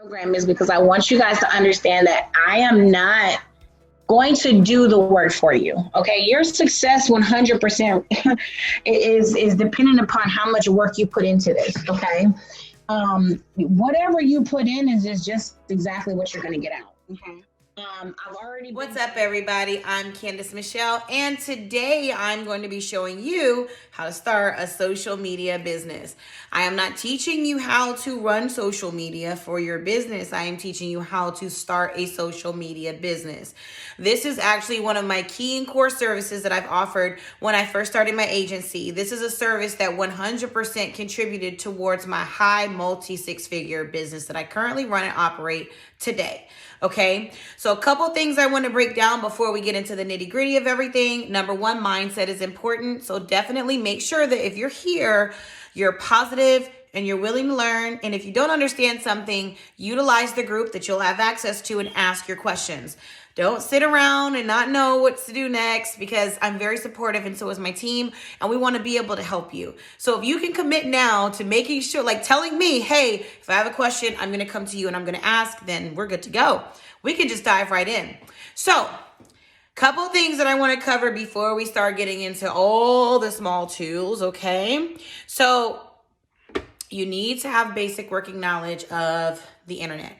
program is because I want you guys to understand that I am not going to do the work for you. Okay, your success 100% is dependent upon how much work you put into this. Okay, whatever you put in is just exactly what you're going to get out. Okay. I've already What's up, everybody? I'm Candace Michelle, and today I'm going to be showing you how to start a social media business. I am not teaching you how to run social media for your business. I am teaching you how to start a social media business. This is actually one of my key and core services that I've offered when I first started my agency. This is a service that 100% contributed towards my high multi-six-figure business that I currently run and operate today. Okay, so a couple things I want to break down before we get into the nitty gritty of everything. Number one, mindset is important. So definitely make sure that if you're here, you're positive and you're willing to learn. And if you don't understand something, utilize the group that you'll have access to and ask your questions. Don't sit around and not know what to do next, because I'm very supportive and so is my team, and we want to be able to help you. So if you can commit now to making sure, like telling me, hey, if I have a question, I'm going to come to you and I'm going to ask, then we're good to go. We can just dive right in. So couple things that I want to cover before we start getting into all the small tools, okay? So you need to have basic working knowledge of the internet,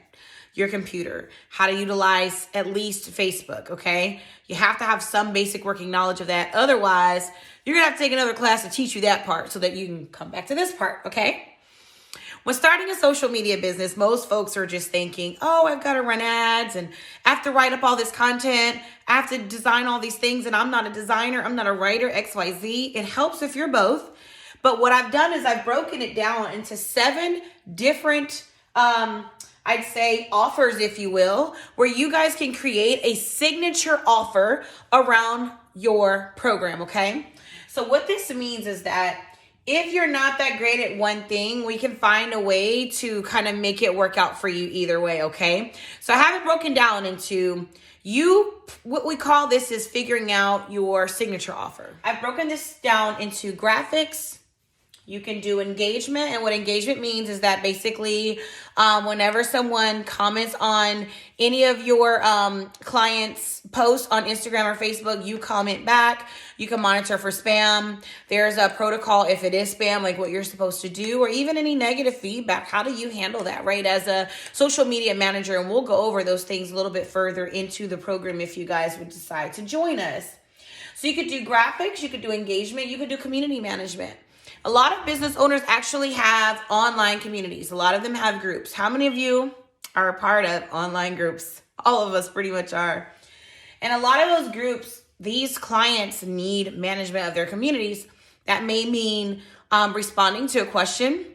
your computer, how to utilize at least Facebook, okay? You have to have some basic working knowledge of that. Otherwise, you're gonna have to take another class to teach you that part so that you can come back to this part, okay? When starting a social media business, most folks are just thinking, oh, I've got to run ads and I have to write up all this content. I have to design all these things, and I'm not a designer. I'm not a writer, XYZ. It helps if you're both. But what I've done is I've broken it down into 7 different I'd say offers, if you will, where you guys can create a signature offer around your program, okay? So what this means is that if you're not that great at one thing, we can find a way to kind of make it work out for you either way, okay? So I have it broken down into what we call this is figuring out your signature offer. I've broken this down into graphics. You can do engagement, and what engagement means is that basically whenever someone comments on any of your clients' posts on Instagram or Facebook, you comment back. You can monitor for spam. There's a protocol if it is spam, like what you're supposed to do, or even any negative feedback. How do you handle that, right, as a social media manager? And we'll go over those things a little bit further into the program if you guys would decide to join us. So you could do graphics, you could do engagement, you could do community management. A lot of business owners actually have online communities. A lot of them have groups. How many of you are a part of online groups? All of us pretty much are. And a lot of those groups, these clients need management of their communities. That may mean responding to a question,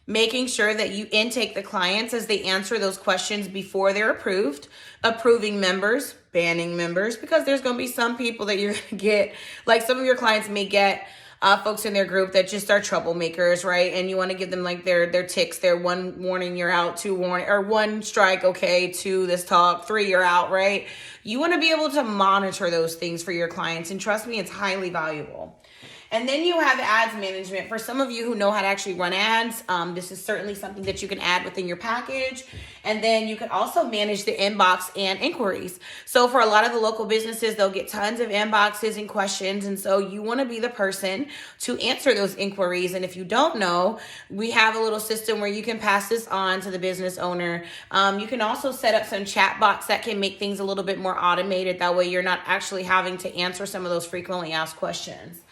making sure that you intake the clients as they answer those questions before they're approved, approving members, banning members, because there's going to be some people that you're going to get, like some of your clients may get folks in their group that just are troublemakers, right? And you want to give them like their ticks, their 1 warning, you're out, 2 warning, or 1 strike, okay, 2 this talk, 3 you're out, right? You want to be able to monitor those things for your clients, and trust me, it's highly valuable. And then you have ads management. For some of you who know how to actually run ads, this is certainly something that you can add within your package. And then you can also manage the inbox and inquiries. So for a lot of the local businesses, they'll get tons of inboxes and questions. And so you want to be the person to answer those inquiries. And if you don't know, we have a little system where you can pass this on to the business owner. You can also set up some chat bots that can make things a little bit more automated. That way you're not actually having to answer some of those frequently asked questions.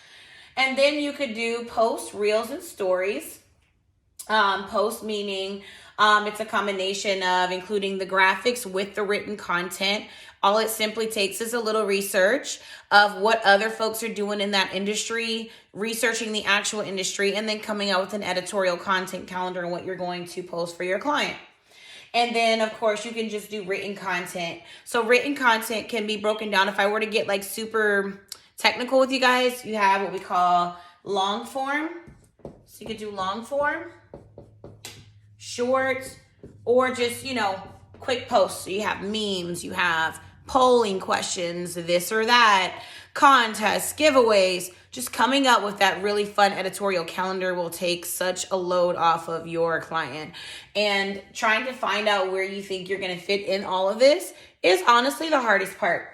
And then you could do posts, reels, and stories. Post meaning it's a combination of including the graphics with the written content. All it simply takes is a little research of what other folks are doing in that industry, researching the actual industry, and then coming out with an editorial content calendar and what you're going to post for your client. And then, of course, you can just do written content. So written content can be broken down. If I were to get like super technical with you guys, you have what we call long form. So you could do long form, short, or just, quick posts. So you have memes, you have polling questions, this or that, contests, giveaways. Just coming up with that really fun editorial calendar will take such a load off of your client. And trying to find out where you think you're going to fit in all of this is honestly the hardest part.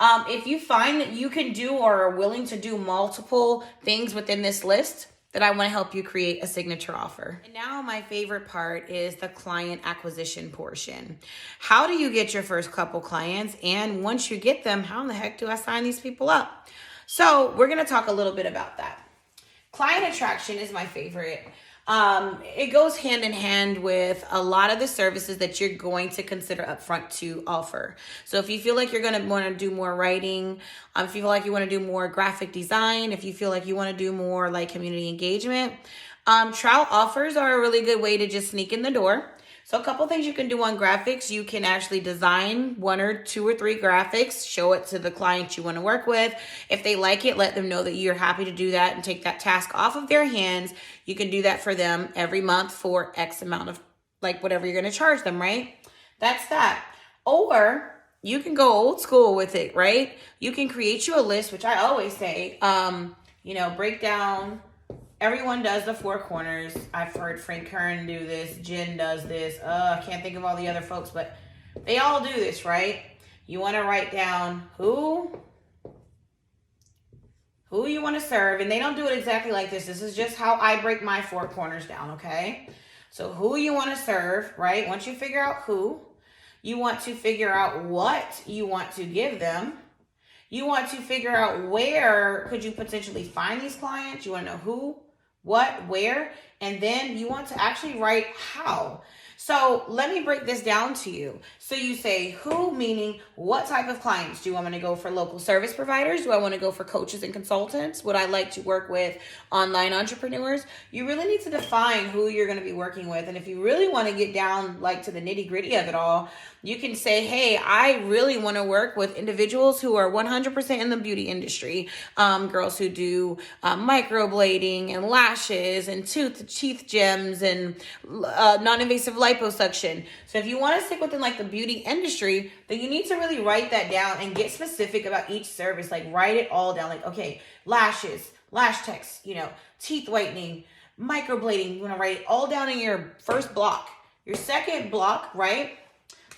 If you find that you can do or are willing to do multiple things within this list, then I want to help you create a signature offer. And now my favorite part is the client acquisition portion. How do you get your first couple clients? And once you get them, how in the heck do I sign these people up? So we're going to talk a little bit about that. Client attraction is my favorite. It goes hand in hand with a lot of the services that you're going to consider upfront to offer. So if you feel like you're going to want to do more writing, if you feel like you want to do more graphic design, if you feel like you want to do more like community engagement, trial offers are a really good way to just sneak in the door. So a couple things you can do on graphics. You can actually design 1 or 2 or 3 graphics, show it to the client you want to work with. If they like it, let them know that you're happy to do that and take that task off of their hands. You can do that for them every month for X amount of like whatever you're going to charge them, right? That's that. Or you can go old school with it, right? You can create you a list, which I always say, break down. Everyone does the 4 corners. I've heard Frank Kern do this. Jen does this. I can't think of all the other folks, but they all do this, right? You want to write down who you want to serve. And they don't do it exactly like this. This is just how I break my 4 corners down, okay? So who you want to serve, right? Once you figure out who, you want to figure out what you want to give them. You want to figure out where could you potentially find these clients. You want to know who, what, where, and then you want to actually write how. So let me break this down to you. So you say who, meaning what type of clients? Do I want to go for local service providers? Do I want to go for coaches and consultants? Would I like to work with online entrepreneurs? You really need to define who you're going to be working with. And if you really want to get down like to the nitty gritty of it all, you can say, hey, I really want to work with individuals who are 100% in the beauty industry. Girls who do microblading and lashes and teeth gems and non-invasive liposuction. So if you want to stick within like the beauty industry, then you need to really write that down and get specific about each service. Like write it all down. Like, okay, lashes, lash techs, teeth whitening, microblading. You want to write it all down in your first block. Your second block, right?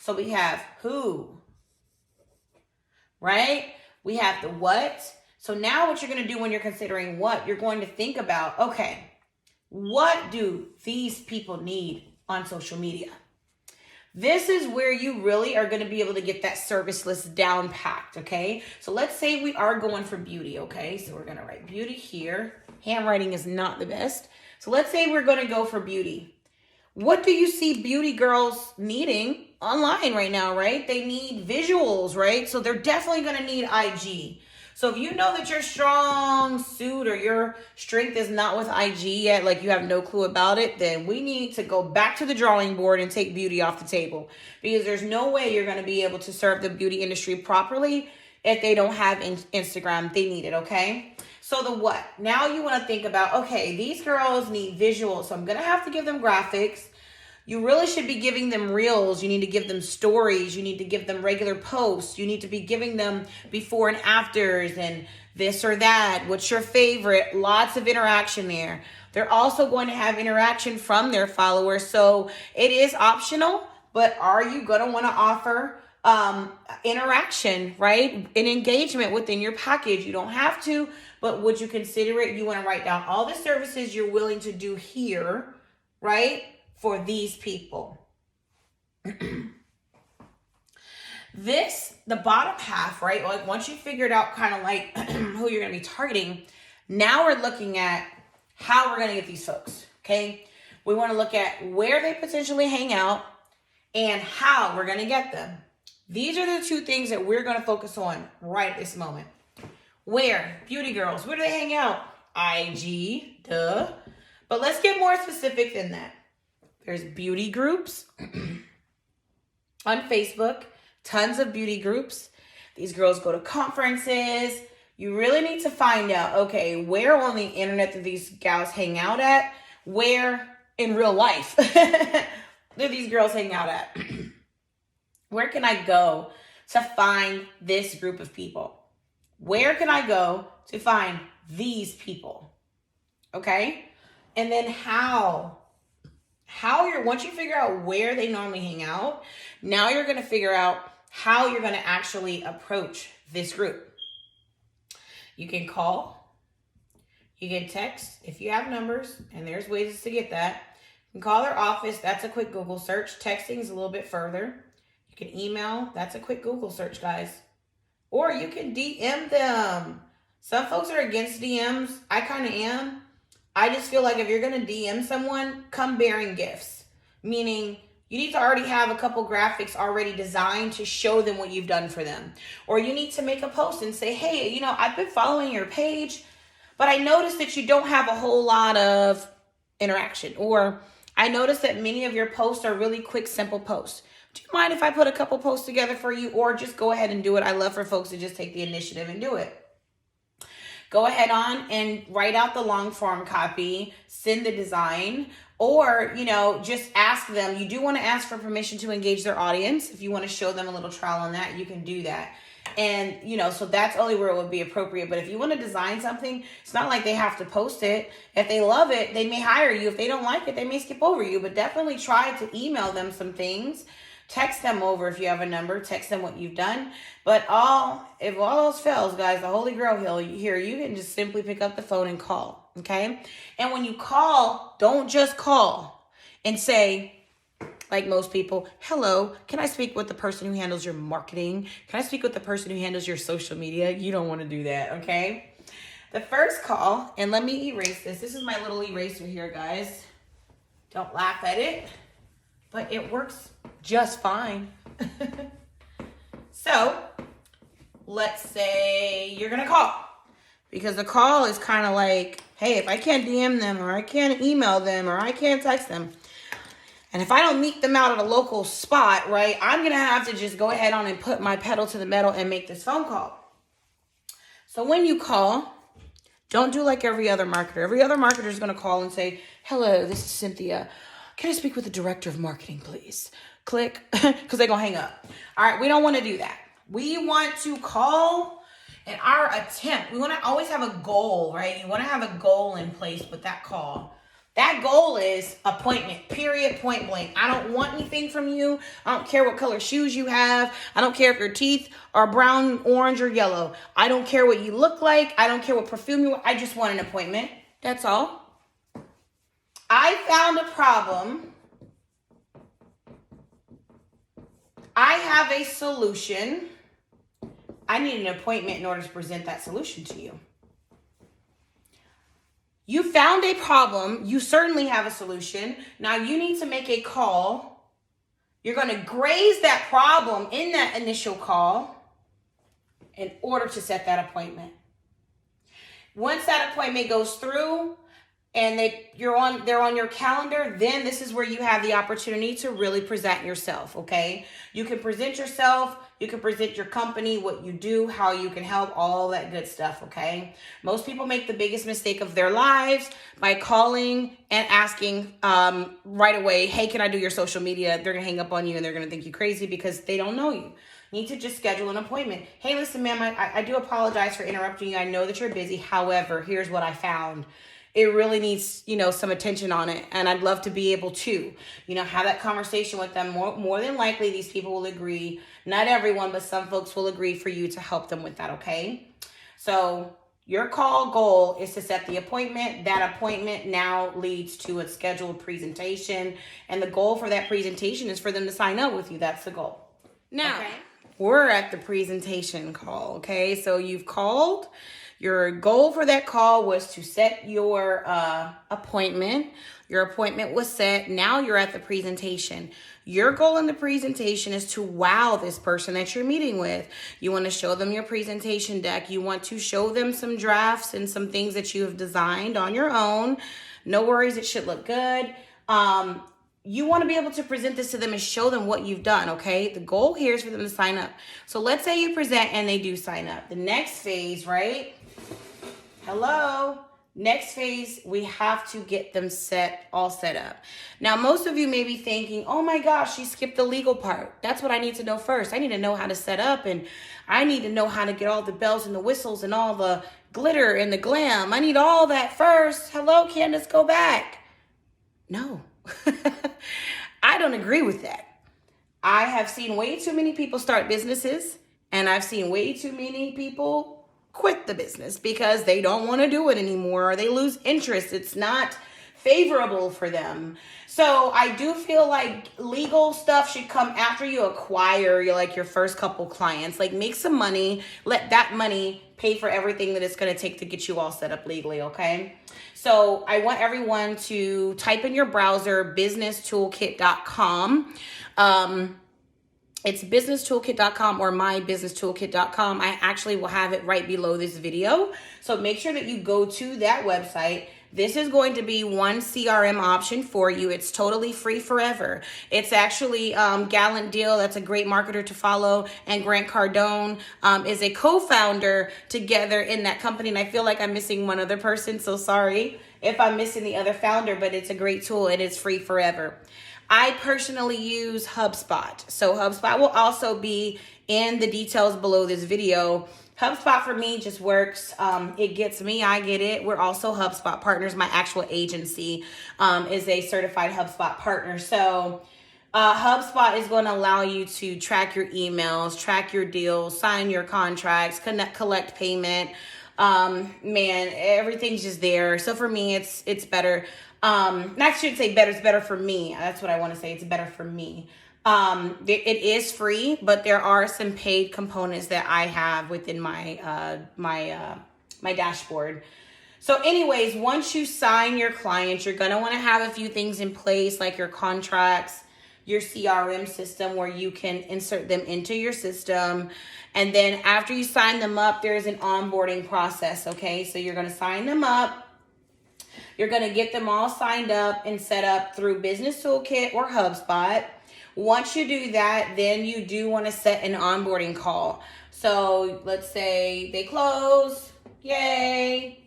So we have who, right? We have the what. So now what you're going to do when you're considering what, you're going to think about, okay, what do these people need on social media? This is where you really are going to be able to get that service list down packed, okay? So let's say we are going for beauty, okay? So we're going to write beauty here. Handwriting is not the best. So let's say we're going to go for beauty. What do you see beauty girls needing online right now, right? They need visuals, right? So they're definitely going to need IG. So if you know that your strong suit or your strength is not with IG yet, like you have no clue about it, then we need to go back to the drawing board and take beauty off the table, because there's no way you're going to be able to serve the beauty industry properly if they don't have Instagram. They need it, okay? So the what? Now you want to think about, okay, these girls need visuals, so I'm going to have to give them graphics. You really should be giving them reels. You need to give them stories. You need to give them regular posts. You need to be giving them before and afters and this or that. What's your favorite? Lots of interaction there. They're also going to have interaction from their followers. So it is optional, but are you going to want to offer interaction, right? And engagement within your package? You don't have to, but would you consider it? You want to write down all the services you're willing to do here, right? For these people. The bottom half, right? Like once you figured out kind of like who you're going to be targeting, now we're looking at how we're going to get these folks, okay? We want to look at where they potentially hang out and how we're going to get them. These are the 2 things that we're going to focus on right at this moment. Where? Beauty girls. Where do they hang out? IG, duh. But let's get more specific than that. There's beauty groups on Facebook, tons of beauty groups. These girls go to conferences. You really need to find out, okay, where on the internet do these gals hang out at? Where in real life do these girls hang out at? Where can I go to find this group of people? Where can I go to find these people? Okay? And then once you figure out where they normally hang out, now you're going to figure out how you're going to actually approach this group. You can call, you can text if you have numbers, and there's ways to get that. You can call their office, that's a quick Google search. Texting is a little bit further. You can email, that's a quick Google search, guys. Or you can DM them. Some folks are against DMs. I kind of am. I just feel like if you're going to DM someone, come bearing gifts. Meaning, you need to already have a couple graphics already designed to show them what you've done for them. Or you need to make a post and say, hey, I've been following your page, but I noticed that you don't have a whole lot of interaction. Or I noticed that many of your posts are really quick, simple posts. Do you mind if I put a couple posts together for you? Or just go ahead and do it. I love for folks to just take the initiative and do it. Go ahead on and write out the long form copy, send the design, or, just ask them. You do want to ask for permission to engage their audience. If you want to show them a little trial on that, you can do that. And, so that's only where it would be appropriate. But if you want to design something, it's not like they have to post it. If they love it, they may hire you. If they don't like it, they may skip over you. But definitely try to email them some things. Text them over if you have a number. Text them what you've done. But if all else fails, guys, the Holy Grail here, you can just simply pick up the phone and call, okay? And when you call, don't just call and say, like most people, hello, can I speak with the person who handles your marketing? Can I speak with the person who handles your social media? You don't want to do that, okay? The first call, and let me erase this. This is my little eraser here, guys. Don't laugh at it, but it works just fine. So let's say you're going to call, because the call is kind of like, hey, if I can't DM them, or I can't email them, or I can't text them, and if I don't meet them out at a local spot, right, I'm going to have to just go ahead on and put my pedal to the metal and make this phone call. So when you call, don't do like every other marketer. Every other marketer is going to call and say, hello, this is Cynthia. Can I speak with the director of marketing, please? Click, because they're going to hang up. All right, we don't want to do that. We want to call, and our attempt, we want to always have a goal, right? You want to have a goal in place with that call. That goal is appointment, period, point blank. I don't want anything from you. I don't care what color shoes you have. I don't care if your teeth are brown, orange, or yellow. I don't care what you look like. I don't care what perfume you wear. I just want an appointment. That's all. I found a problem. I have a solution. I need an appointment in order to present that solution to you. You found a problem. You certainly have a solution. Now you need to make a call. You're going to graze that problem in that initial call in order to set that appointment. Once that appointment goes through and they're on your calendar, then this is where you have the opportunity to really present yourself, okay? You can present yourself. You can present your company, what you do, how you can help, all that good stuff, okay? Most people make the biggest mistake of their lives by calling and asking right away, hey, can I do your social media? They're going to hang up on you and they're going to think you crazy because they don't know you. You need to just schedule an appointment. Hey, listen, ma'am, I do apologize for interrupting you. I know that you're busy. However, here's what I found. It really needs, some attention on it. And I'd love to be able to, have that conversation with them. More than likely, these people will agree. Not everyone, but some folks will agree for you to help them with that, okay? So your call goal is to set the appointment. That appointment now leads to a scheduled presentation. And the goal for that presentation is for them to sign up with you. That's the goal. Now, we're at the presentation call, okay? So you've called. Your goal for that call was to set your appointment. Your appointment was set. Now you're at the presentation. Your goal in the presentation is to wow this person that you're meeting with. You want to show them your presentation deck. You want to show them some drafts and some things that you have designed on your own. No worries, it should look good. You want to be able to present this to them and show them what you've done, okay? The goal here is for them to sign up. So let's say you present and they do sign up. The next phase, right? Hello, next phase, we have to get them all set up. Now, most of you may be thinking, oh my gosh, she skipped the legal part. That's what I need to know first. I need to know how to set up, and I need to know how to get all the bells and the whistles and all the glitter and the glam. I need all that first. Hello, Candace, go back. No, I don't agree with that. I have seen way too many people start businesses, and I've seen way too many people quit the business because they don't want to do it anymore, or they lose interest. It's not favorable for them. So I do feel like legal stuff should come after you acquire your first couple clients. Like, make some money, let that money pay for everything that it's going to take to get you all set up legally, okay? So I want everyone to type in your browser businesstoolkit.com. It's businesstoolkit.com or mybusinesstoolkit.com. I actually will have it right below this video. So make sure that you go to that website. This is going to be one CRM option for you. It's totally free forever. It's actually Gallant Deal. That's a great marketer to follow. And Grant Cardone is a co-founder together in that company. And I feel like I'm missing one other person. So sorry if I'm missing the other founder, but it's a great tool and it's free forever. I personally use HubSpot. So HubSpot will also be in the details below this video. HubSpot for me just works. It gets me, I get it. We're also HubSpot partners. My actual agency is a certified HubSpot partner. So HubSpot is going to allow you to track your emails, track your deals, sign your contracts, collect payment. Man, everything's just there. So for me, it's better. I shouldn't say better, it's better for me. That's what I want to say. It's better for me. It is free, but there are some paid components that I have within my my dashboard. So anyways, once you sign your clients, you're going to want to have a few things in place, like your contracts, your CRM system where you can insert them into your system. And then after you sign them up, there's an onboarding process. Okay. So you're going to sign them up. You're going to get them all signed up and set up through Business Toolkit or HubSpot. Once you do that, then you do want to set an onboarding call. So let's say they close. Yay.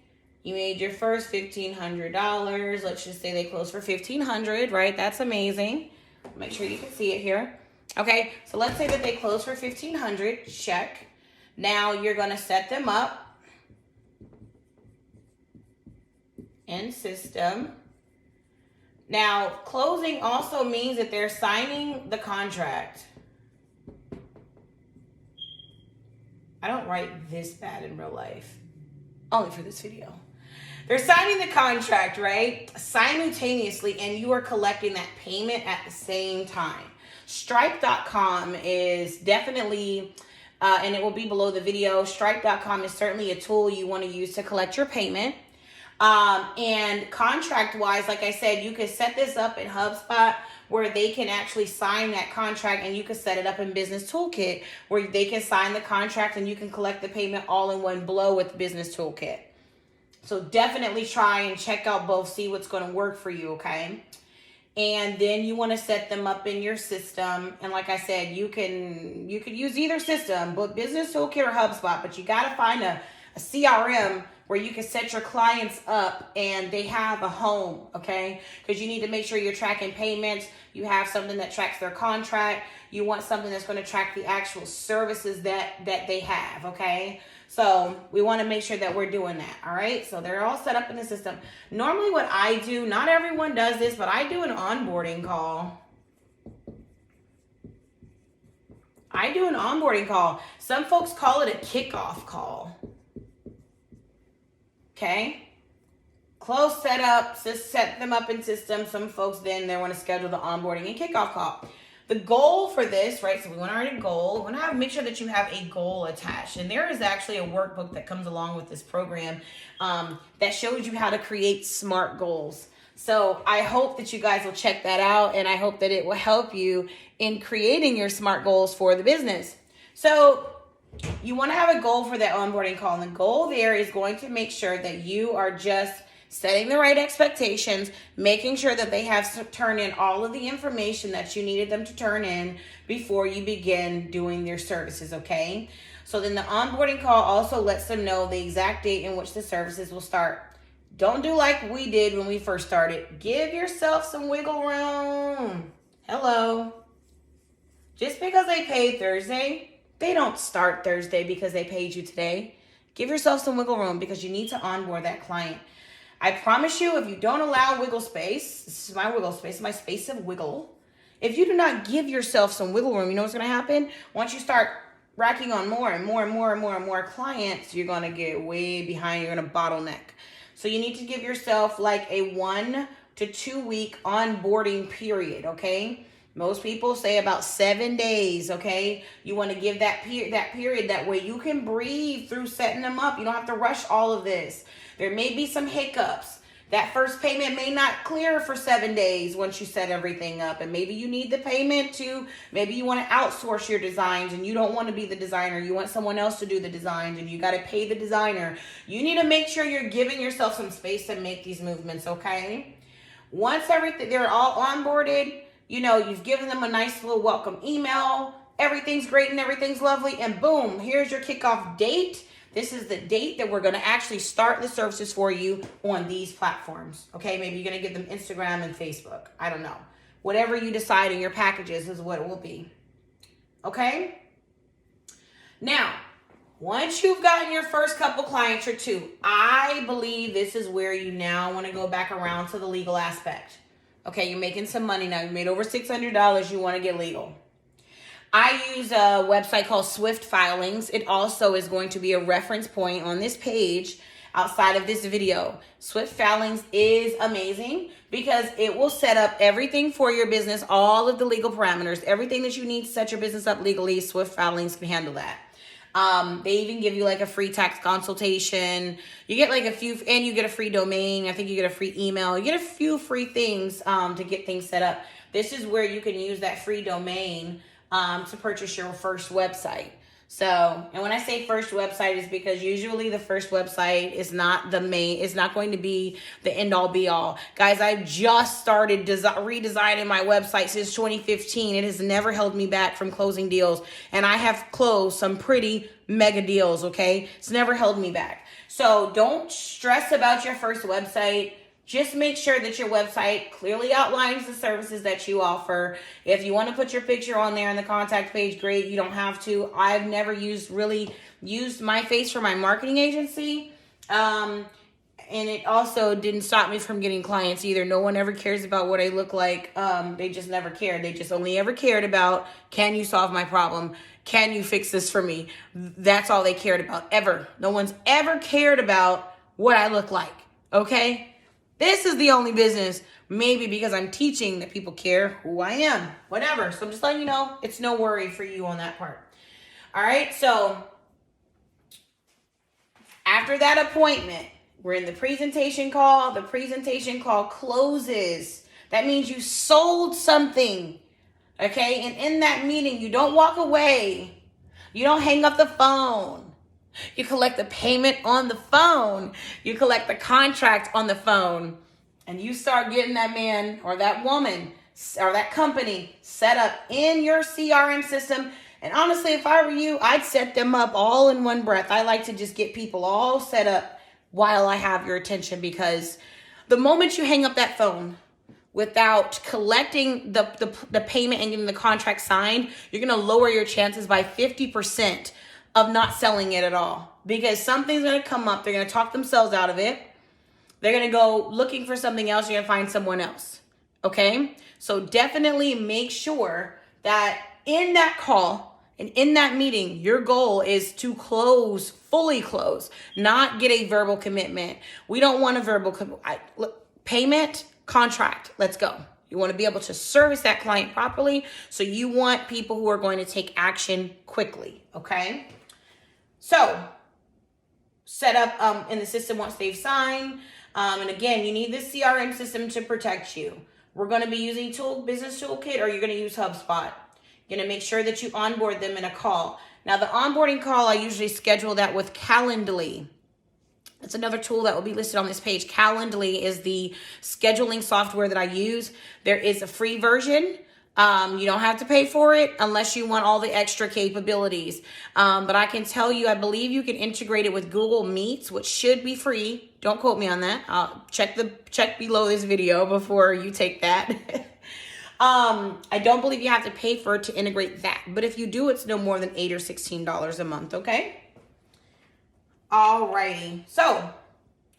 You made your first $1,500. Let's just say they close for $1,500, right? That's amazing. Make sure you can see it here. Okay, so let's say that they close for $1,500. Check. Now you're going to set them up in system. Now, closing also means that they're signing the contract. I don't write this bad in real life, only for this video. They're signing the contract, right? Simultaneously, and you are collecting that payment at the same time. Stripe.com is definitely, and it will be below the video. Stripe.com is certainly a tool you want to use to collect your payment. And contract wise, like I said, you could set this up in HubSpot where they can actually sign that contract, and you can set it up in Business Toolkit where they can sign the contract and you can collect the payment all in one blow with Business Toolkit. So definitely try and check out both, see what's going to work for you. Okay. And then you want to set them up in your system. And like I said, you could use either system, but Business Toolkit or HubSpot, but you got to find a CRM where you can set your clients up and they have a home, okay? Because you need to make sure you're tracking payments. You have something that tracks their contract. You want something that's going to track the actual services that they have, okay? So we want to make sure that we're doing that, all right? So they're all set up in the system. Normally what I do, not everyone does this, but I do an onboarding call. I do an onboarding call. Some folks call it a kickoff call. Okay, close setup, just set them up in system. Some folks then they want to schedule the onboarding and kickoff call. The goal for this, right? So we want to write a goal. We want to make sure that you have a goal attached. And there is actually a workbook that comes along with this program that shows you how to create SMART goals. So I hope that you guys will check that out, and I hope that it will help you in creating your SMART goals for the business. So you want to have a goal for that onboarding call, and the goal there is going to make sure that you are just setting the right expectations, making sure that they have turned in all of the information that you needed them to turn in before you begin doing their services, okay? So then the onboarding call also lets them know the exact date in which the services will start. Don't do like we did when we first started. Give yourself some wiggle room. Hello. Just because they paid Thursday, they don't start Thursday because they paid you today. Give yourself some wiggle room because you need to onboard that client. I promise you, if you don't allow wiggle space, this is my wiggle space, my space of wiggle. If you do not give yourself some wiggle room, you know what's going to happen? Once you start racking on more and more and more and more and more clients, you're going to get way behind. You're going to bottleneck. So you need to give yourself like a 1 to 2 week onboarding period, okay? Most people say about 7 days, okay? You want to give that period. That way you can breathe through setting them up. You don't have to rush all of this. There may be some hiccups. That first payment may not clear for 7 days once you set everything up. And maybe you need the payment to, maybe you want to outsource your designs and you don't want to be the designer. You want someone else to do the designs and you got to pay the designer. You need to make sure you're giving yourself some space to make these movements, okay? Once they're all onboarded, you know, you've given them a nice little welcome email. Everything's great and everything's lovely. And boom, here's your kickoff date. This is the date that we're going to actually start the services for you on these platforms. Okay, maybe you're going to give them Instagram and Facebook. I don't know. Whatever you decide in your packages is what it will be. Okay? Now, once you've gotten your first couple clients or two, I believe this is where you now want to go back around to the legal aspect. Okay, you're making some money now. You made over $600. You want to get legal. I use a website called Swift Filings. It also is going to be a reference point on this page outside of this video. Swift Filings is amazing because it will set up everything for your business, all of the legal parameters, everything that you need to set your business up legally. Swift Filings can handle that. They even give you like a free tax consultation. You get like and you get a free domain. I think you get a free email. You get a few free things to get things set up. This is where you can use that free domain to purchase your first website. So, and when I say first website is because usually the first website is not the main, it's not going to be the end all be all. Guys, I just started redesigning my website since 2015. It has never held me back from closing deals. And I have closed some pretty mega deals, okay? It's never held me back. So don't stress about your first website. Just make sure that your website clearly outlines the services that you offer. If you want to put your picture on there in the contact page, great. You don't have to. I've never really used my face for my marketing agency. And it also didn't stop me from getting clients either. No one ever cares about what I look like. They just never cared. They just only ever cared about, can you solve my problem? Can you fix this for me? That's all they cared about, ever. No one's ever cared about what I look like, okay? This is the only business, maybe because I'm teaching, that people care who I am, whatever. So I'm just letting you know, it's no worry for you on that part. All right, so after that appointment, we're in the presentation call. The presentation call closes. That means you sold something, okay? And in that meeting, you don't walk away. You don't hang up the phone. You collect the payment on the phone. You collect the contract on the phone. And you start getting that man or that woman or that company set up in your CRM system. And honestly, if I were you, I'd set them up all in one breath. I like to just get people all set up while I have your attention, because the moment you hang up that phone without collecting the payment and getting the contract signed, you're going to lower your chances by 50% of not selling it at all, because something's going to come up. They're going to talk themselves out of it. They're going to go looking for something else. You're going to find someone else. Okay. So definitely make sure that in that call and in that meeting, your goal is to fully close, not get a verbal commitment. We don't want a verbal payment, contract. Let's go. You want to be able to service that client properly. So you want people who are going to take action quickly. Okay. So set up in the system once they've signed. And again, you need this CRM system to protect you. We're going to be using Business Toolkit, or you're going to use HubSpot. You're going to make sure that you onboard them in a call. Now, the onboarding call, I usually schedule that with Calendly. It's another tool that will be listed on this page. Calendly is the scheduling software that I use. There is a free version. You don't have to pay for it unless you want all the extra capabilities. But I can tell you, I believe you can integrate it with Google Meets, which should be free Don't quote me on that. I'll check below this video before you take that. I don't believe you have to pay for it to integrate that. But if you do, it's no more than $8 or $16 a month, okay? Alrighty. So,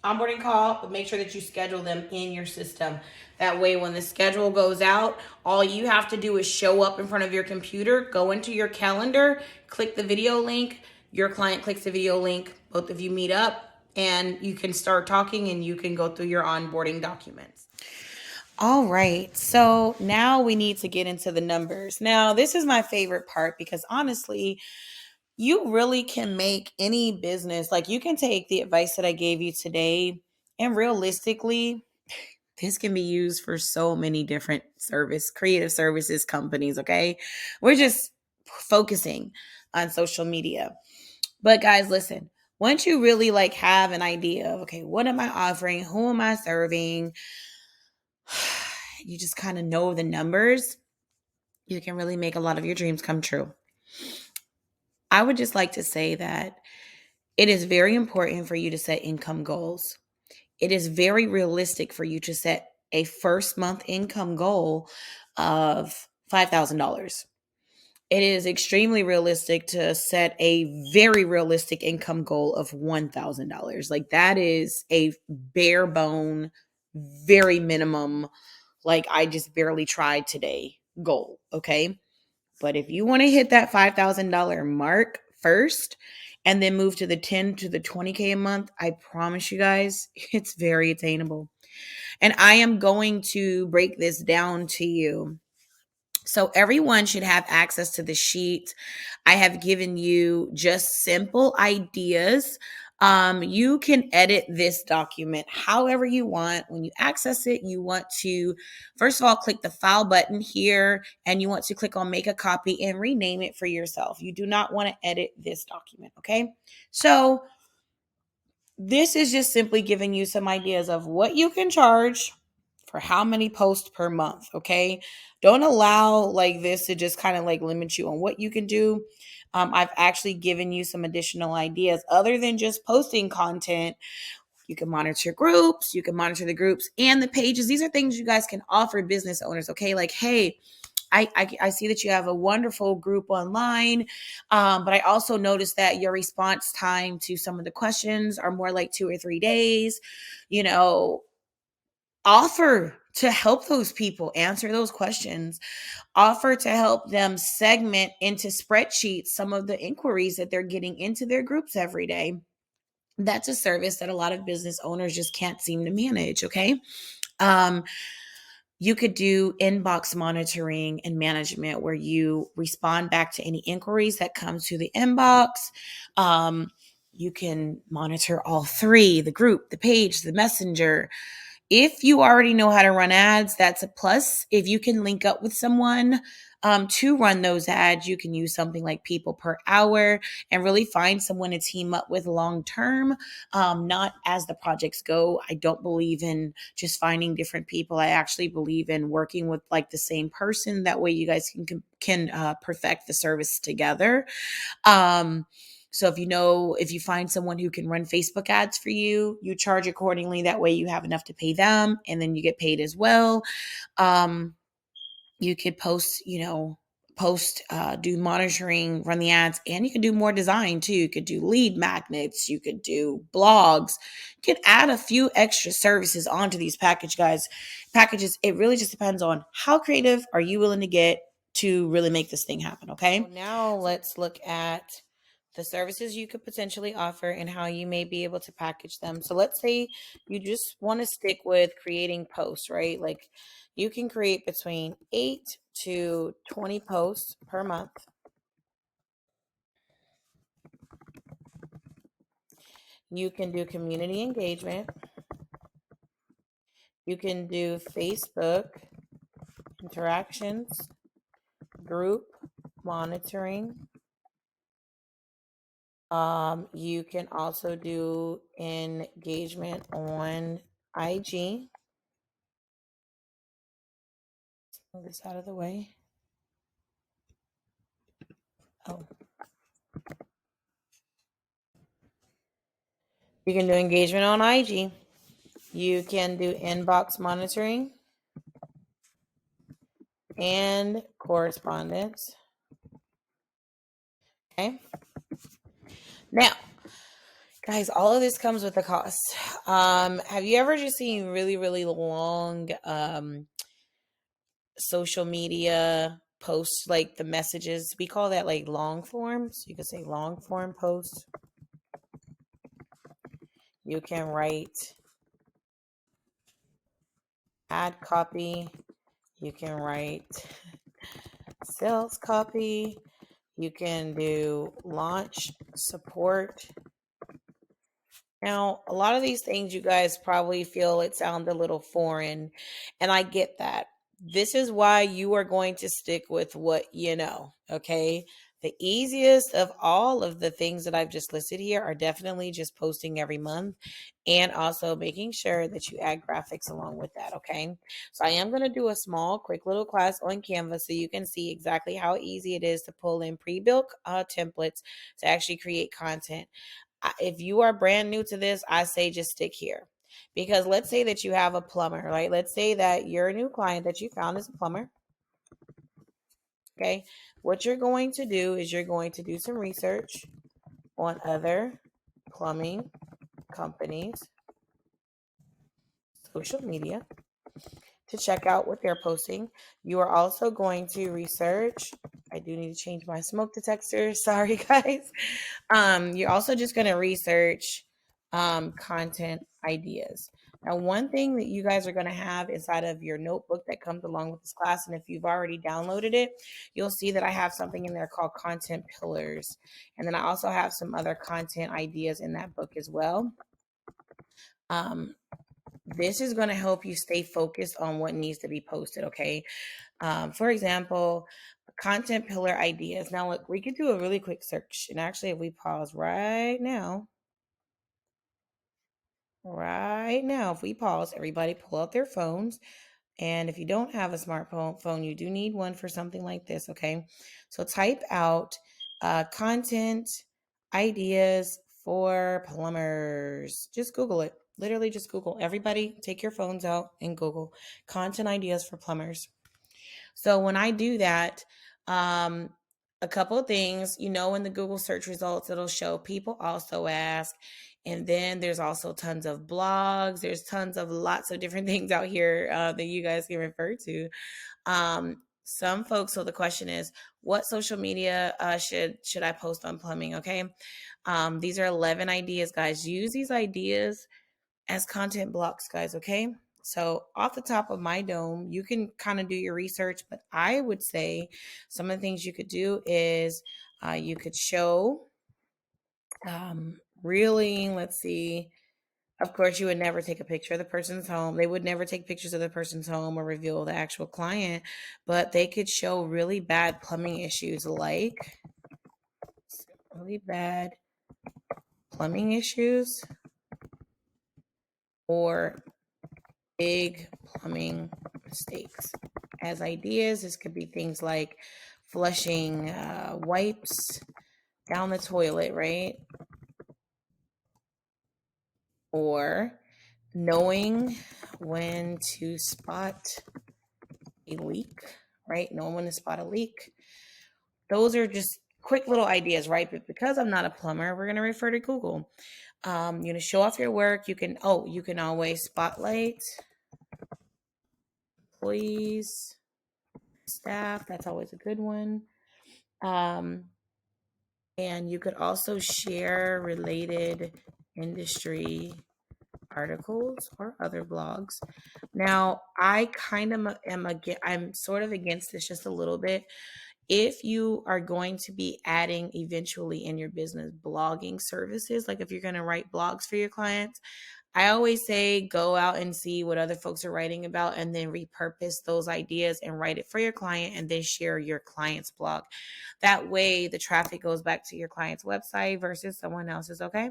onboarding call, but make sure that you schedule them in your system. That way, when the schedule goes out, all you have to do is show up in front of your computer, go into your calendar, click the video link. Your client clicks the video link. Both of you meet up, and you can start talking, and you can go through your onboarding documents. All right, so now we need to get into the numbers. Now, this is my favorite part because honestly, you really can make any business, like you can take the advice that I gave you today, and realistically, this can be used for so many different creative services companies, okay? We're just focusing on social media. But guys, listen, once you really like have an idea of, okay, what am I offering? Who am I serving? You just kind of know the numbers. You can really make a lot of your dreams come true. I would just like to say that it is very important for you to set income goals. It is very realistic for you to set a first month income goal of $5,000. It is extremely realistic to set a very realistic income goal of $1,000. Like that is a bare bone, very minimum, like I just barely tried today goal. Okay. But if you want to hit that $5,000 mark first and then move to the 10 to the 20K a month, I promise you guys, it's very attainable. And I am going to break this down to you. So everyone should have access to the sheet. I have given you just simple ideas. You can edit this document however you want. When you access it, you want to, first of all, click the file button here, and you want to click on make a copy and rename it for yourself. You do not want to edit this document, okay? So this is just simply giving you some ideas of what you can charge for how many posts per month, okay? Don't allow like this to just kind of like limit you on what you can do. I've actually given you some additional ideas other than just posting content. You can monitor groups, you can monitor the groups and the pages. These are things you guys can offer business owners, okay? Like, hey, I see that you have a wonderful group online, but I also noticed that your response time to some of the questions are more like 2 or 3 days. You know, offer to help those people answer those questions. Offer to help them segment into spreadsheets some of the inquiries that they're getting into their groups every day. That's a service that a lot of business owners just can't seem to manage, okay? You could do inbox monitoring and management where you respond back to any inquiries that come to the inbox. You can monitor all three: the group, the page, the messenger. If you already know how to run ads, that's a plus. If you can link up with someone to run those ads, you can use something like People Per Hour and really find someone to team up with long term, not as the projects go. I don't believe in just finding different people. I actually believe in working with like the same person. That way you guys can perfect the service together. So if you find someone who can run Facebook ads for you, you charge accordingly. That way you have enough to pay them and then you get paid as well. You could do monitoring, run the ads, and you can do more design too. You could do lead magnets, you could do blogs, you could add a few extra services onto these packages. It really just depends on how creative are you willing to get to really make this thing happen. Okay. So now let's look at the services you could potentially offer and how you may be able to package them. So let's say you just want to stick with creating posts, right? Like you can create between 8 to 20 posts per month. You can do community engagement. You can do Facebook interactions, group monitoring. You can also do engagement on IG. Move this out of the way. Oh. You can do engagement on IG. You can do inbox monitoring and correspondence. Okay. Now, guys, all of this comes with a cost. Have you ever just seen really, really long social media posts, like the messages? We call that like long forms. You could say long form posts. You can write ad copy. You can write sales copy. You can do launch support. Now, a lot of these things you guys probably feel it sound a little foreign, and I get that. This is why you are going to stick with what you know, okay? The easiest of all of the things that I've just listed here are definitely just posting every month and also making sure that you add graphics along with that, okay? So I am going to do a small, quick little class on Canva so you can see exactly how easy it is to pull in pre-built templates to actually create content. If you are brand new to this, I say just stick here. Because let's say that you have a plumber, right? Let's say that your new client that you found is a plumber. Okay. What you're going to do is you're going to do some research on other plumbing companies' social media to check out what they're posting. You are also going to research. I do need to change my smoke detector. Sorry, guys. You're also just going to research content ideas. Now, one thing that you guys are going to have inside of your notebook that comes along with this class, and if you've already downloaded it, you'll see that I have something in there called content pillars. And then I also have some other content ideas in that book as well. This is going to help you stay focused on what needs to be posted, okay? For example, content pillar ideas. Now, look, we could do a really quick search. And actually, if we pause right now, if we pause, everybody pull out their phones. And if you don't have a smartphone, you do need one for something like this, okay? So type out content ideas for plumbers. Just Google it. Literally just Google. Everybody take your phones out and Google content ideas for plumbers. So when I do that, a couple of things, in the Google search results, it'll show people also ask. And then there's also tons of blogs. There's tons of lots of different things out here that you guys can refer to. Some folks, so the question is, what social media should I post on plumbing? Okay. These are 11 ideas, guys. Use these ideas as content blocks, guys. Okay. So off the top of my dome, you can kind of do your research, but I would say some of the things you could do is you could show really, let's see. Of course, you would never take a picture of the person's home. They would never take pictures of the person's home or reveal the actual client, but they could show really bad plumbing issues like really bad plumbing issues or big plumbing mistakes. As ideas, this could be things like flushing wipes down the toilet, right? Or knowing when to spot a leak, right? Knowing when to spot a leak. Those are just quick little ideas, right? But because I'm not a plumber, we're going to refer to Google. Show off your work. You can always spotlight employees, staff. That's always a good one. And you could also share related industry articles or other blogs. Now, I kind of I'm sort of against this just a little bit. If you are going to be adding eventually in your business blogging services, like if you're going to write blogs for your clients, I always say go out and see what other folks are writing about and then repurpose those ideas and write it for your client and then share your client's blog. That way the traffic goes back to your client's website versus someone else's, okay?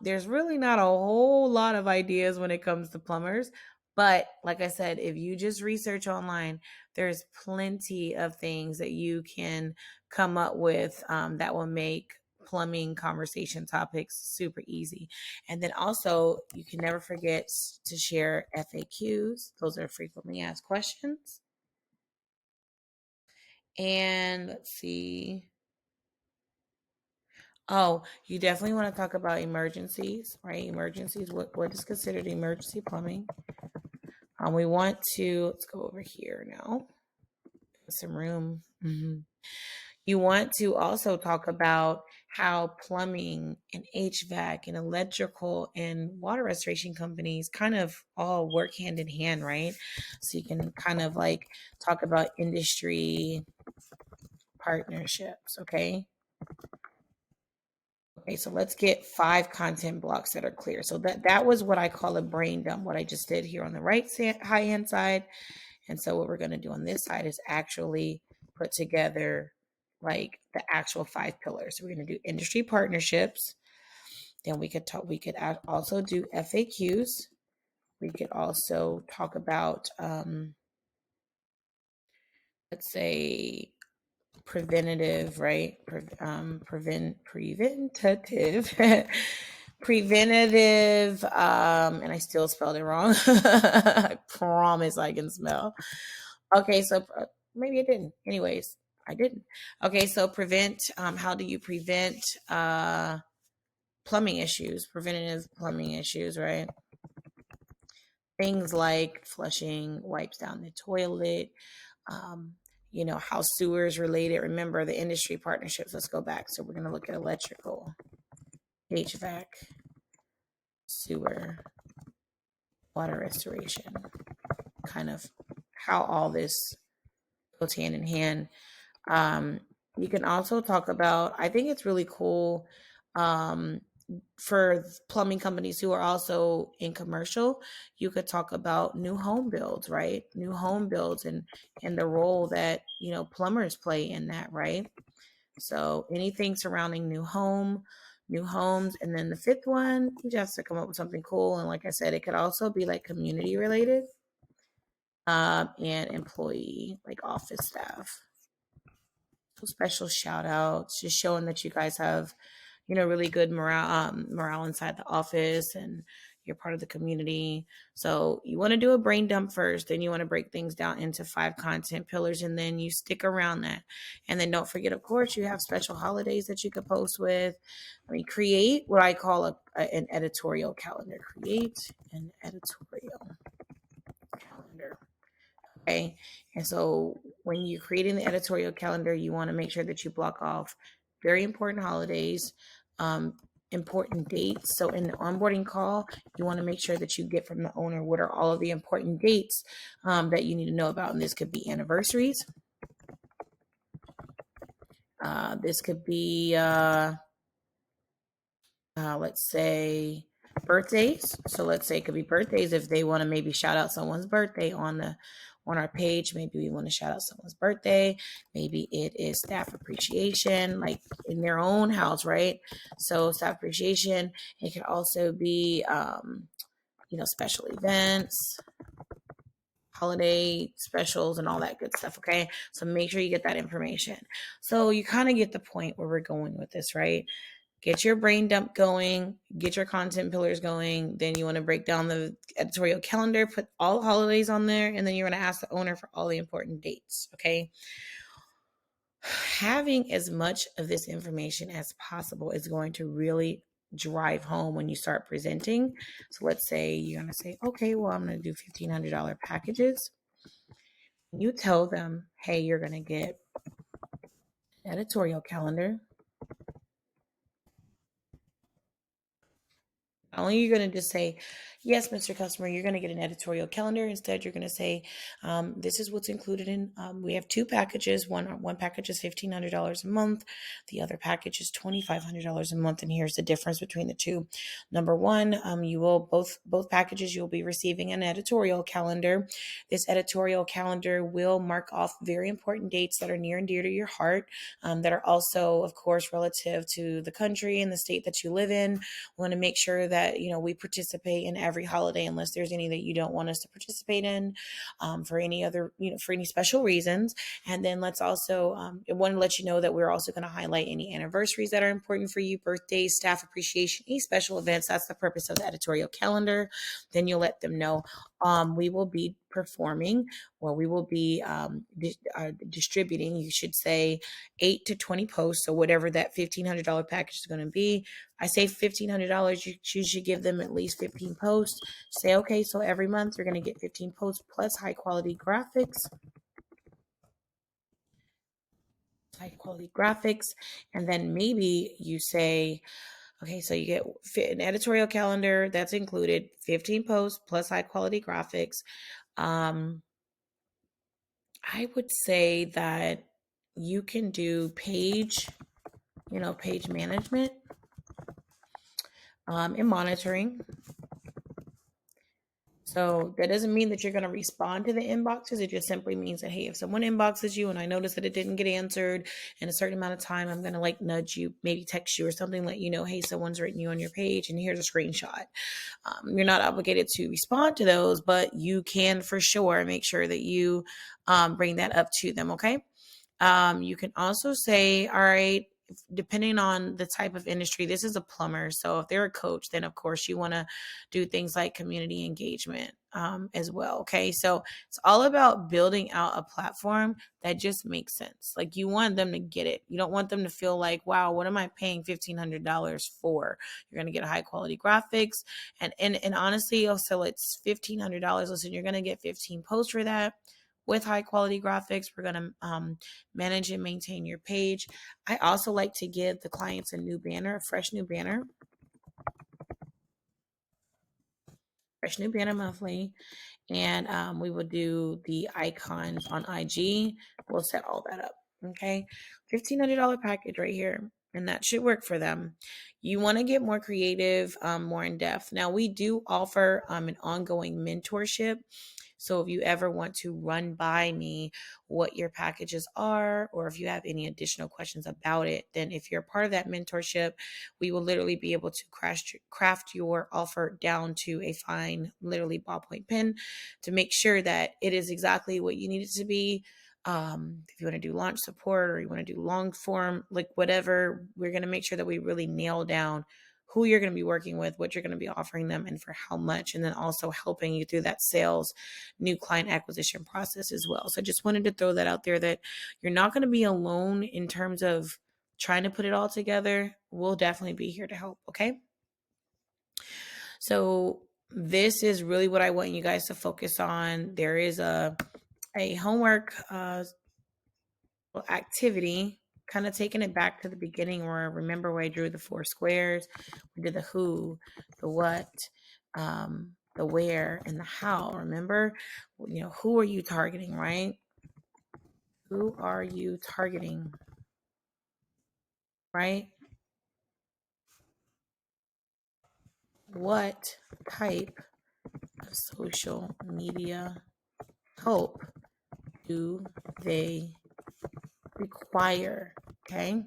There's really not a whole lot of ideas when it comes to plumbers, but like I said, if you just research online, there's plenty of things that you can come up with that will make plumbing conversation topics, super easy. And then also, you can never forget to share FAQs. Those are frequently asked questions. And let's see. Oh, you definitely want to talk about emergencies, right? Emergencies, what is considered emergency plumbing. We want to, let's go over here now. Put some room. You want to also talk about how plumbing and HVAC and electrical and water restoration companies kind of all work hand in hand, right? So you can kind of like talk about industry partnerships, okay? Okay, so let's get 5 content blocks that are clear. So that was what I call a brain dump, what I just did here on the right high hand side. And so what we're going to do on this side is actually put together like the actual 5 pillars. So we're going to do industry partnerships. Then we could also do FAQs. We could also talk about, let's say, preventative, right? Preventative, preventative, and I still spelled it wrong. I promise I can spell. Okay, so maybe I didn't. Anyways, I didn't. Okay, so how do you prevent plumbing issues, preventative plumbing issues, right? Things like flushing wipes down the toilet, how sewers related. Remember the industry partnerships. Let's go back. So we're going to look at electrical, HVAC, sewer, water restoration, kind of how all this goes hand in hand. You can also talk about, I think it's really cool for plumbing companies who are also in commercial, you could talk about new home builds, right? New home builds and the role that, plumbers play in that, right? So anything surrounding new homes. And then the 5th one, you just have to come up with something cool. And like I said, it could also be like community related and employee, like office staff. So special shout outs, just showing that you guys have really good morale inside the office and you're part of the community. So you want to do a brain dump first, then you want to break things down into 5 content pillars, and then you stick around that. And then don't forget, of course, you have special holidays that you could post with. Create what I call an editorial calendar. Create an editorial calendar. Okay. And so when you're creating the editorial calendar, you want to make sure that you block off very important holidays, important dates. So in the onboarding call, you want to make sure that you get from the owner what are all of the important dates that you need to know about. And this could be anniversaries. This could be, let's say, birthdays. So let's say it could be birthdays. If they want to maybe shout out someone's birthday on our page, maybe we want to shout out someone's birthday. Maybe it is staff appreciation, like in their own house, right? So staff appreciation. It could also be, special events, holiday specials, and all that good stuff. Okay. So make sure you get that information. So you kind of get the point where we're going with this, right? Get your brain dump going, get your content pillars going. Then you want to break down the editorial calendar, put all the holidays on there, and then you're going to ask the owner for all the important dates, okay? Having as much of this information as possible is going to really drive home when you start presenting. So let's say you're going to say, okay, well, I'm going to do $1,500 packages. You tell them, hey, you're going to get an editorial calendar. Not only are you going to just say, yes, Mr. Customer, you're going to get an editorial calendar. Instead, you're going to say, this is what's included in, we have 2 packages. One package is $1,500 a month. The other package is $2,500 a month. And here's the difference between the two. Number one, you will both packages, you'll be receiving an editorial calendar. This editorial calendar will mark off very important dates that are near and dear to your heart, that are also, of course, relative to the country and the state that you live in. We want to make sure that that, we participate in every holiday unless there's any that you don't want us to participate in, for any other, for any special reasons. And then let's also, I want to let you know that we're also going to highlight any anniversaries that are important for you, birthdays, staff appreciation, any special events. That's the purpose of the editorial calendar. Then you'll let them know. We will be performing, or we will be distributing, you should say, 8 to 20 posts. So whatever that $1,500 package is going to be, I say $1,500, you should give them at least 15 posts. Say, okay, so every month you're going to get 15 posts plus high quality graphics. And then maybe you say, okay, so you get an editorial calendar that's included, 15 posts plus high quality graphics. I would say that you can do page management, and monitoring. So that doesn't mean that you're going to respond to the inboxes. It just simply means that, hey, if someone inboxes you and I notice that it didn't get answered in a certain amount of time, I'm going to nudge you, maybe text you or something, let you know, hey, someone's written you on your page and here's a screenshot. You're not obligated to respond to those, but you can for sure make sure that you bring that up to them. Okay. You can also say, all right, depending on the type of industry, this is a plumber. So if they're a coach, then of course you want to do things like community engagement as well. Okay. So it's all about building out a platform that just makes sense. You want them to get it. You don't want them to feel like, wow, what am I paying $1,500 for? You're going to get high quality graphics. And honestly, so it's $1,500. Listen, you're going to get 15 posts for that. With high quality graphics, we're going to manage and maintain your page. I also like to give the clients a fresh new banner monthly. And we will do the icons on IG. We'll set all that up. Okay. $1,500 package right here. And that should work for them. You want to get more creative, more in depth. Now, we do offer an ongoing mentorship. So if you ever want to run by me what your packages are, or if you have any additional questions about it, then if you're part of that mentorship, we will literally be able to craft your offer down to a fine, literally ballpoint pen, to make sure that it is exactly what you need it to be. If you want to do launch support or you want to do long form, whatever, we're going to make sure that we really nail down who you're going to be working with, what you're going to be offering them, and for how much, and then also helping you through that sales, new client acquisition process as well. So I just wanted to throw that out there, that you're not going to be alone in terms of trying to put it all together. We'll definitely be here to help. Okay. So this is really what I want you guys to focus on. There is a homework activity, kind of taking it back to the beginning, remember where I drew the 4 squares. We did the who, the what, the where, and the how. Remember, who are you targeting, right? Who are you targeting, right? What type of social media help do they require? Okay.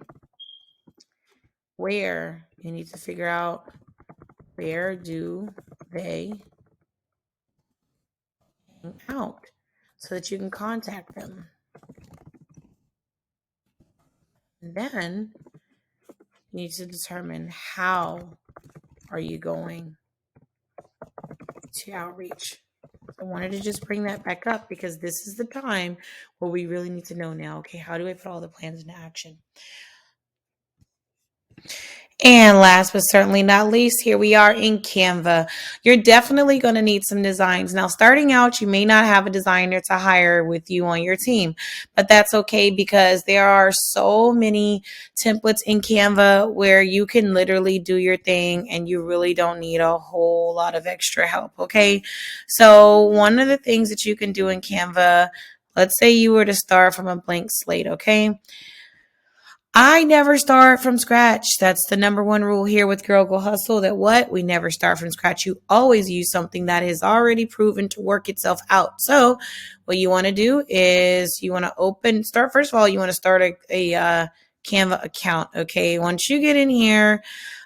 Where, you need to figure out, where do they hang out so that you can contact them. And then you need to determine, how are you going to outreach? I wanted to just bring that back up because this is the time where we really need to know now, okay, how do I put all the plans into action? And last but certainly not least, here we are in Canva. You're definitely going to need some designs. Now, starting out, you may not have a designer to hire with you on your team, but that's okay because there are so many templates in Canva where you can literally do your thing and you really don't need a whole lot of extra help, okay? So one of the things that you can do in Canva, let's say you were to start from a blank slate, okay? I never start from scratch. That's the number one rule here with Girl Go Hustle, that we never start from scratch. You always use something that is already proven to work itself out. So what you want to do is you want to first of all, you want to start a Canva account. Okay. Once you get in here,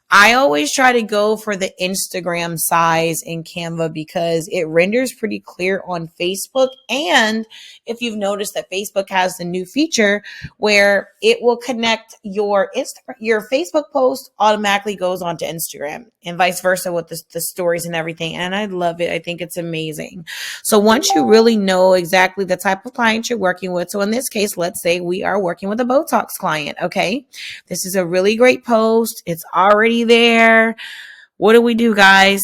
I always try to go for the Instagram size in Canva because it renders pretty clear on Facebook. And if you've noticed that Facebook has the new feature where it will connect your your Facebook post automatically goes onto Instagram and vice versa with the stories and everything. And I love it. I think it's amazing. So once you really know exactly the type of client you're working with, so in this case, let's say we are working with a Botox client. Okay. This is a really great post. It's already there. What do we do, guys?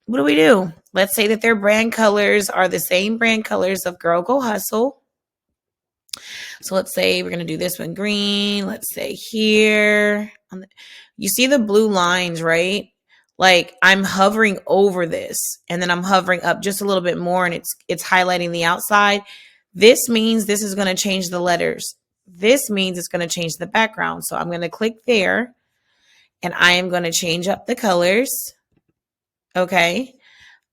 What do we do? Let's say that their brand colors are the same brand colors of Girl Go Hustle. So let's say we're going to do this one green. Let's say here. You see the blue lines, right? Like I'm hovering over this and then I'm hovering up just a little bit more and it's highlighting the outside. This means this is going to change the letters. This means it's going to change the background. So I'm going to click there and I am going to change up the colors. Okay.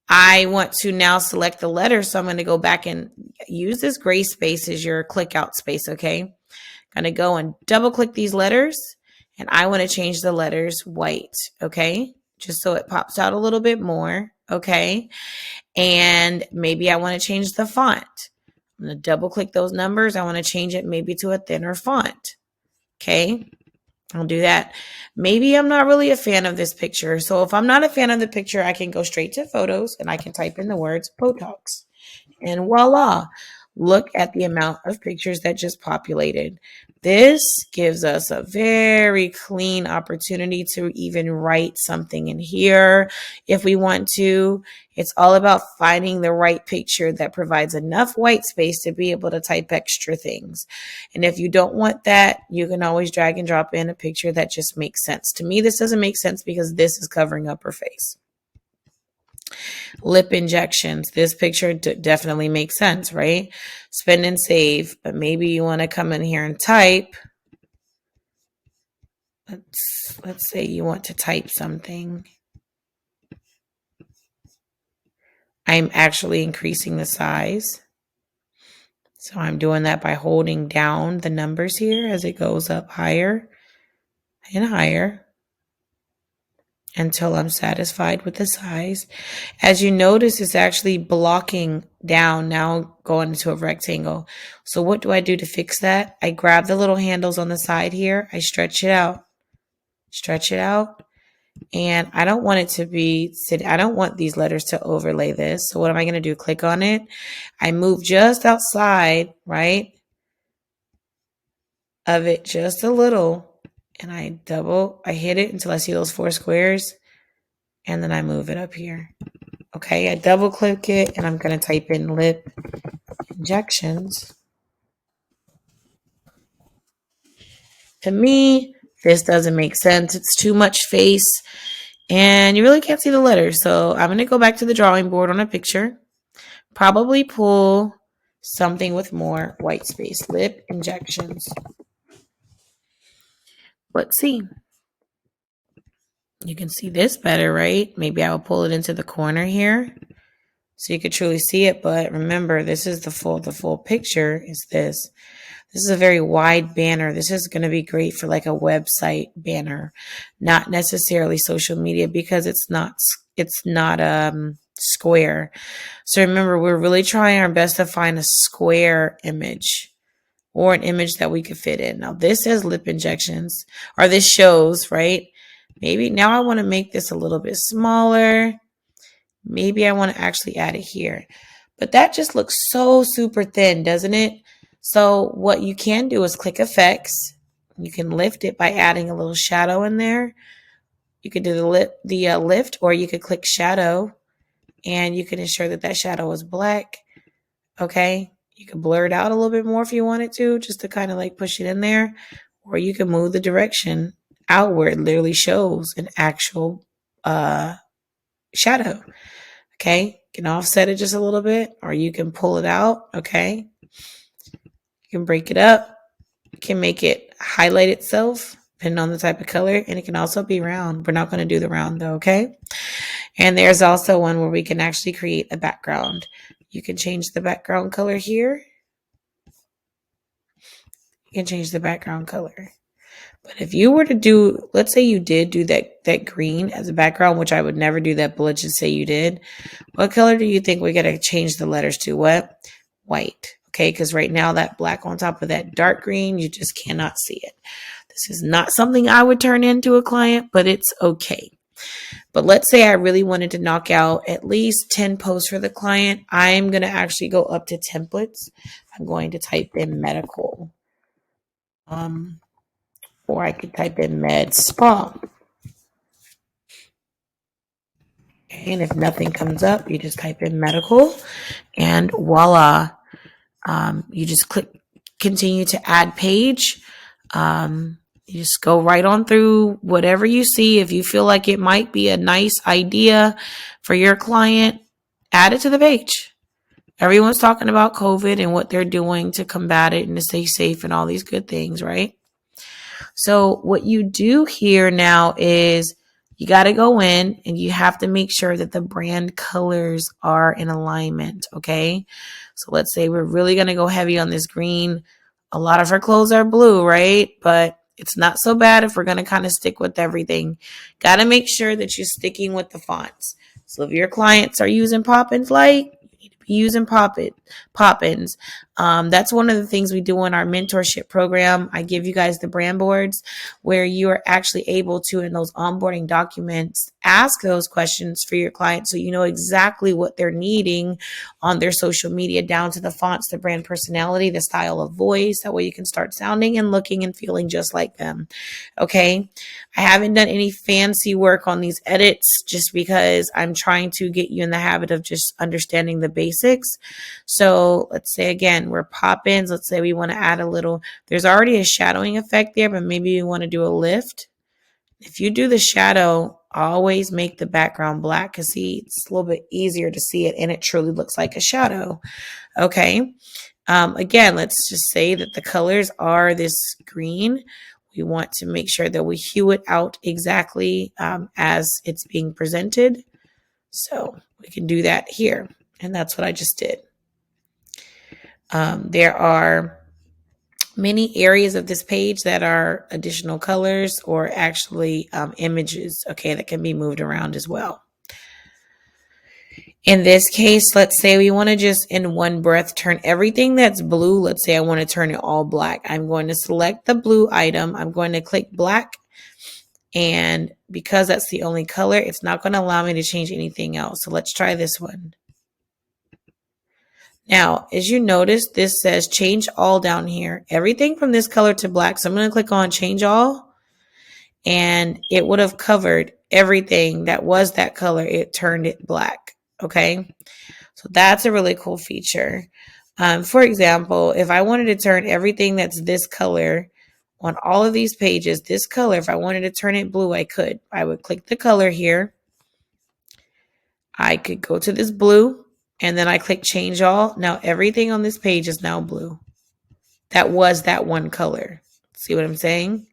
I want to now select the letter. So I'm going to go back and use this gray space as your click out space. Okay. I'm going to go and double click these letters and I want to change the letters white. Okay. Just so it pops out a little bit more. Okay. And maybe I want to change the font. I'm going to double click those numbers. I want to change it maybe to a thinner font. Okay. I'll do that. Maybe I'm not really a fan of this picture. So if I'm not a fan of the picture, I can go straight to photos and I can type in the words Botox. And voila, look at the amount of pictures that just populated. This gives us a very clean opportunity to even write something in here if we want to. It's all about finding the right picture that provides enough white space to be able to type extra things. And if you don't want that, you can always drag and drop in a picture that just makes sense. To me, this doesn't make sense because this is covering up her face. Lip injections. This picture definitely makes sense, right? Spend and save, but maybe you want to come in here and type. Let's say you want to type something. I'm actually increasing the size. So I'm doing that by holding down the numbers here as it goes up higher and higher until I'm satisfied with the size. As you notice, it's actually blocking down, now going into a rectangle. So what do I do to fix that? I grab the little handles on the side here. I stretch it out, and I don't want it to be, I don't want these letters to overlay this. So what am I going to do? Click on it. I move just outside, right, of it just a little, and I hit it until I see those 4 squares, and then I move it up here. Okay, I double click it and I'm going to type in lip injections. To me, this doesn't make sense. It's too much face and you really can't see the letters. So I'm going to go back to the drawing board on a picture. Probably pull something with more white space. Lip injections. Let's see. You can see this better, right? Maybe I will pull it into the corner here so you could truly see it. But remember, this is the full picture is this. This is a very wide banner. This is going to be great for like a website banner, not necessarily social media because it's not square. So remember, we're really trying our best to find a square image or an image that we could fit in. Now this says lip injections, or this shows, right? Maybe now I want to make this a little bit smaller. Maybe I want to actually add it here. But that just looks so super thin, doesn't it? So what you can do is click effects. You can lift it by adding a little shadow in there. You could do the lift, or you could click shadow and you can ensure that that shadow is black. Okay. You can blur it out a little bit more if you wanted to, just to kind of like push it in there, or you can move the direction out where it literally shows an actual shadow. Okay. You can offset it just a little bit, or you can pull it out. Okay. You can break it up. You can make it highlight itself depending on the type of color, and it can also be round. We're not going to do the round though, okay? And there's also one where we can actually create a background. You can change the background color here. You can change the background color. But if you were to do, let's say you did do that green as a background, which I would never do that, but let's just say you did. What color do you think we got to change the letters to? What? White. Okay, because right now that black on top of that dark green, you just cannot see it. This is not something I would turn into a client, but it's okay. But let's say I really wanted to knock out at least 10 posts for the client. I'm going to actually go up to templates. I'm going to type in medical. Or I could type in med spa. And if nothing comes up, you just type in medical and voila. You just click continue to add page. You just go right on through whatever you see. If you feel like it might be a nice idea for your client, add it to the page. Everyone's talking about COVID and what they're doing to combat it and to stay safe and all these good things, right? So what you do here now is you got to go in and you have to make sure that the brand colors are in alignment, okay? So let's say we're really going to go heavy on this green. A lot of her clothes are blue, right? But it's not so bad if we're going to kind of stick with everything. Got to make sure that you're sticking with the fonts. So if your clients are using Poppins Light, you need to be using Poppins. That's one of the things we do in our mentorship program. I give you guys the brand boards where you are actually able to, in those onboarding documents, ask those questions for your clients so you know exactly what they're needing on their social media, down to the fonts, the brand personality, the style of voice. That way you can start sounding and looking and feeling just like them. Okay. I haven't done any fancy work on these edits just because I'm trying to get you in the habit of just understanding the basics. So let's say again, we're Poppins. Let's say we want to add a little, there's already a shadowing effect there, but maybe you want to do a lift. If you do the shadow, always make the background black because see, it's a little bit easier to see it and it truly looks like a shadow. Okay. Again, let's just say that the colors are this green. We want to make sure that we hue it out exactly as it's being presented. So we can do that here. And that's what I just did. There are many areas of this page that are additional colors or actually images, okay, that can be moved around as well. In this case, let's say we want to just in one breath turn everything that's blue. Let's say I want to turn it all black. I'm going to select the blue item. I'm going to click black. And because that's the only color, it's not going to allow me to change anything else. So let's try this one. Now, as you notice, this says change all down here. Everything from this color to black. So I'm going to click on change all. And it would have covered everything that was that color. It turned it black. Okay. So that's a really cool feature. For example, if I wanted to turn everything that's this color on all of these pages, this color, if I wanted to turn it blue, I could. I would click the color here. I could go to this blue and then I click change all. Now everything on this page is now blue. That was that one color. See what I'm saying?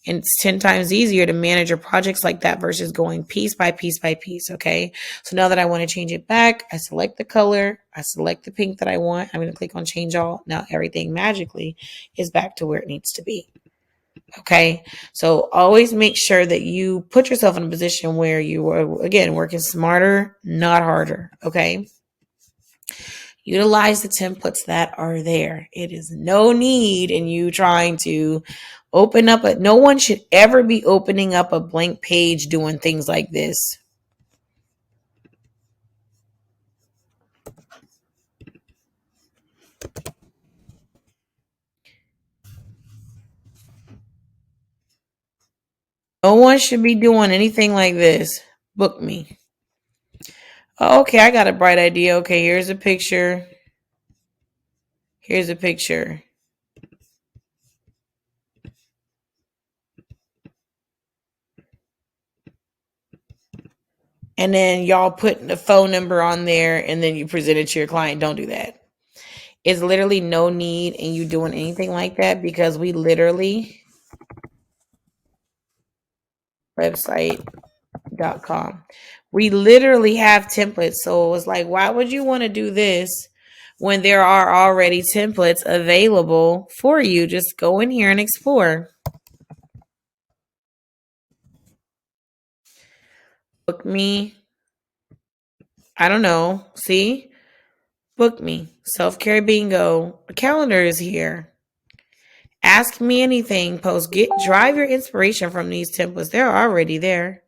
And it's 10 times easier to manage your projects like that versus going piece by piece by piece, okay? So now that I want to change it back, I select the color, I select the pink that I want, I'm going to click on change all. Now everything magically is back to where it needs to be, okay? So always make sure that you put yourself in a position where you are, again, working smarter, not harder, okay? Utilize the templates that are there. It is no need in you trying to open up no one should ever be opening up a blank page doing things like this. No one should be doing anything like this. Book me. Okay, I got a bright idea. Okay, here's a picture. Here's a picture. And then y'all put the phone number on there and then you present it to your client. Don't do that. It's literally no need in you doing anything like that because we literally website.com. We literally have templates. So it's like, why would you want to do this when there are already templates available for you? Just go in here and explore. Book me. I don't know. See? Book me. Self-care bingo. The calendar is here. Ask me anything. Drive your inspiration from these templates. They're already there.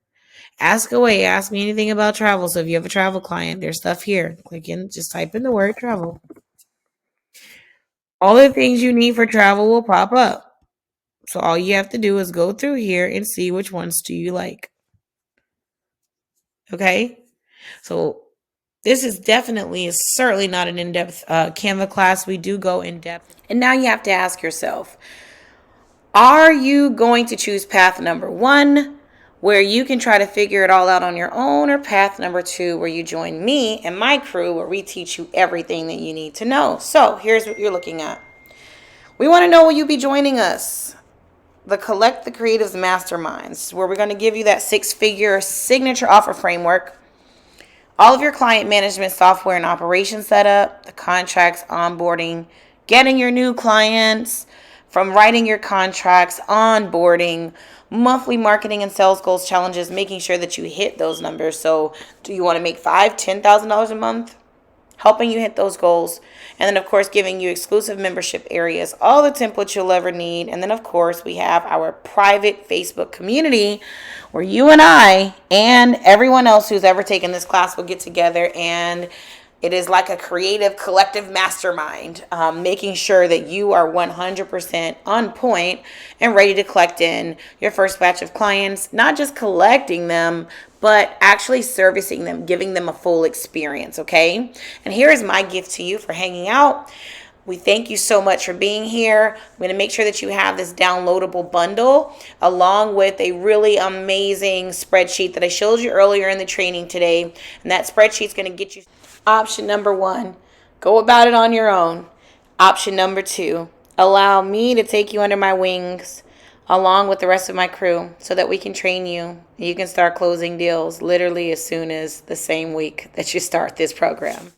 Ask away. Ask me anything about travel. So if you have a travel client, there's stuff here. Click in, just type in the word travel. All the things you need for travel will pop up. So all you have to do is go through here and see which ones do you like. Okay? So this is certainly not an in-depth Canva class. We do go in-depth. And now you have to ask yourself, are you going to choose path number 1, where you can try to figure it all out on your own, or path number 2, where you join me and my crew, where we teach you everything that you need to know? So here's what you're looking at. We want to know, will you be joining us? The Collect the Creatives Masterminds, where we're going to give you that 6-figure signature offer framework, all of your client management software and operation setup, the contracts, onboarding, getting your new clients, from writing your contracts, onboarding, monthly marketing and sales goals challenges, making sure that you hit those numbers. So do you want to make $5,000, $10,000 a month? Helping you hit those goals. And then, of course, giving you exclusive membership areas, all the templates you'll ever need. And then, of course, we have our private Facebook community where you and I and everyone else who's ever taken this class will get together, and it is like a creative collective mastermind, making sure that you are 100% on point and ready to collect in your first batch of clients, not just collecting them, but actually servicing them, giving them a full experience, okay? And here is my gift to you for hanging out. We thank you so much for being here. I'm going to make sure that you have this downloadable bundle along with a really amazing spreadsheet that I showed you earlier in the training today. And that spreadsheet's going to get you option number 1, go about it on your own. Option number 2, allow me to take you under my wings along with the rest of my crew so that we can train you. You can start closing deals literally as soon as the same week that you start this program.